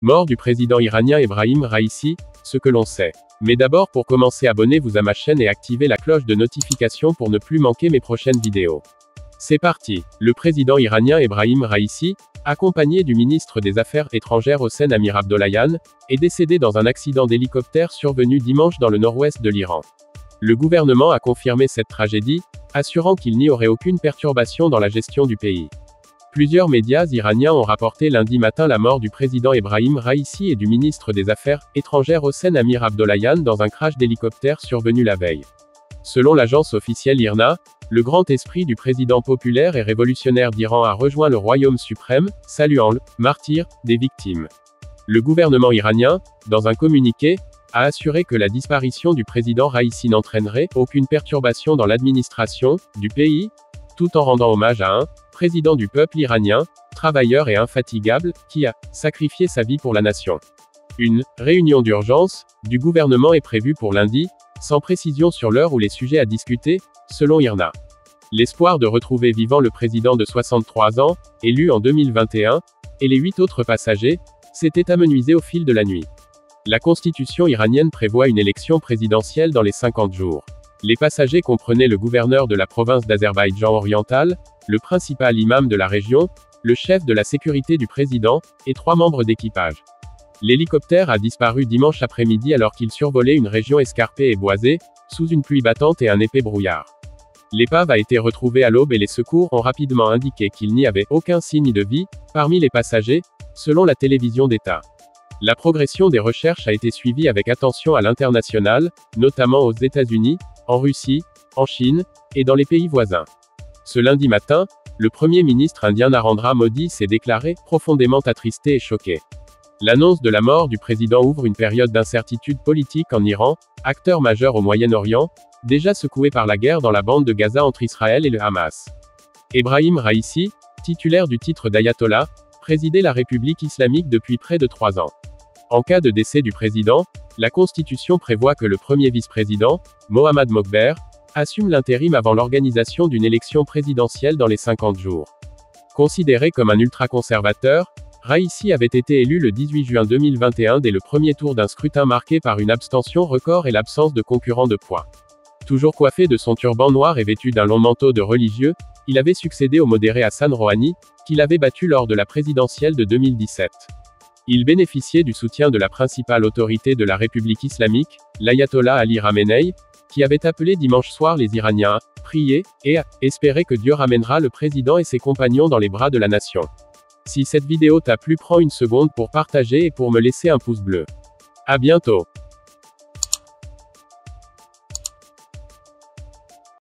Mort du président iranien Ebrahim Raïssi, ce que l'on sait. Mais d'abord, pour commencer, abonnez-vous à ma chaîne et activez la cloche de notification pour ne plus manquer mes prochaines vidéos. C'est parti. Le président iranien Ebrahim Raïssi, accompagné du ministre des Affaires étrangères Hossein Amir Abdollahian, est décédé dans un accident d'hélicoptère survenu dimanche dans le nord-ouest de l'Iran. Le gouvernement a confirmé cette tragédie, assurant qu'il n'y aurait aucune perturbation dans la gestion du pays. Plusieurs médias iraniens ont rapporté lundi matin la mort du président Ebrahim Raïssi et du ministre des Affaires étrangères Hossein Amir Abdollahian dans un crash d'hélicoptère survenu la veille. Selon l'agence officielle IRNA, le grand esprit du président populaire et révolutionnaire d'Iran a rejoint le royaume suprême, saluant le « martyr » des victimes. Le gouvernement iranien, dans un communiqué, a assuré que la disparition du président Raïssi n'entraînerait aucune perturbation dans l'administration du pays, tout en rendant hommage à un président du peuple iranien, travailleur et infatigable, qui a sacrifié sa vie pour la nation. Une réunion d'urgence du gouvernement est prévue pour lundi, sans précision sur l'heure ou les sujets à discuter, selon IRNA. L'espoir de retrouver vivant le président de 63 ans, élu en 2021, et les 8 autres passagers, s'était amenuisé au fil de la nuit. La constitution iranienne prévoit une élection présidentielle dans les 50 jours. Les passagers comprenaient le gouverneur de la province d'Azerbaïdjan oriental, le principal imam de la région, le chef de la sécurité du président, et 3 membres d'équipage. L'hélicoptère a disparu dimanche après-midi alors qu'il survolait une région escarpée et boisée, sous une pluie battante et un épais brouillard. L'épave a été retrouvée à l'aube et les secours ont rapidement indiqué qu'il n'y avait aucun signe de vie parmi les passagers, selon la télévision d'État. La progression des recherches a été suivie avec attention à l'international, notamment aux États-Unis, en Russie, en Chine, et dans les pays voisins. Ce lundi matin, le Premier ministre indien Narendra Modi s'est déclaré profondément attristé et choqué. L'annonce de la mort du président ouvre une période d'incertitude politique en Iran, acteur majeur au Moyen-Orient, déjà secoué par la guerre dans la bande de Gaza entre Israël et le Hamas. Ebrahim Raïssi, titulaire du titre d'ayatollah, présidait la République islamique depuis près de 3 ans. En cas de décès du président, la Constitution prévoit que le premier vice-président, Mohammad Mokber, assume l'intérim avant l'organisation d'une élection présidentielle dans les 50 jours. Considéré comme un ultra-conservateur, Raïssi avait été élu le 18 juin 2021 dès le premier tour d'un scrutin marqué par une abstention record et l'absence de concurrents de poids. Toujours coiffé de son turban noir et vêtu d'un long manteau de religieux, il avait succédé au modéré Hassan Rouhani, qu'il avait battu lors de la présidentielle de 2017. Il bénéficiait du soutien de la principale autorité de la République islamique, l'ayatollah Ali Khamenei, qui avait appelé dimanche soir les Iraniens à prier et à espérer que Dieu ramènera le président et ses compagnons dans les bras de la nation. Si cette vidéo t'a plu, prends une seconde pour partager et pour me laisser un pouce bleu. À bientôt.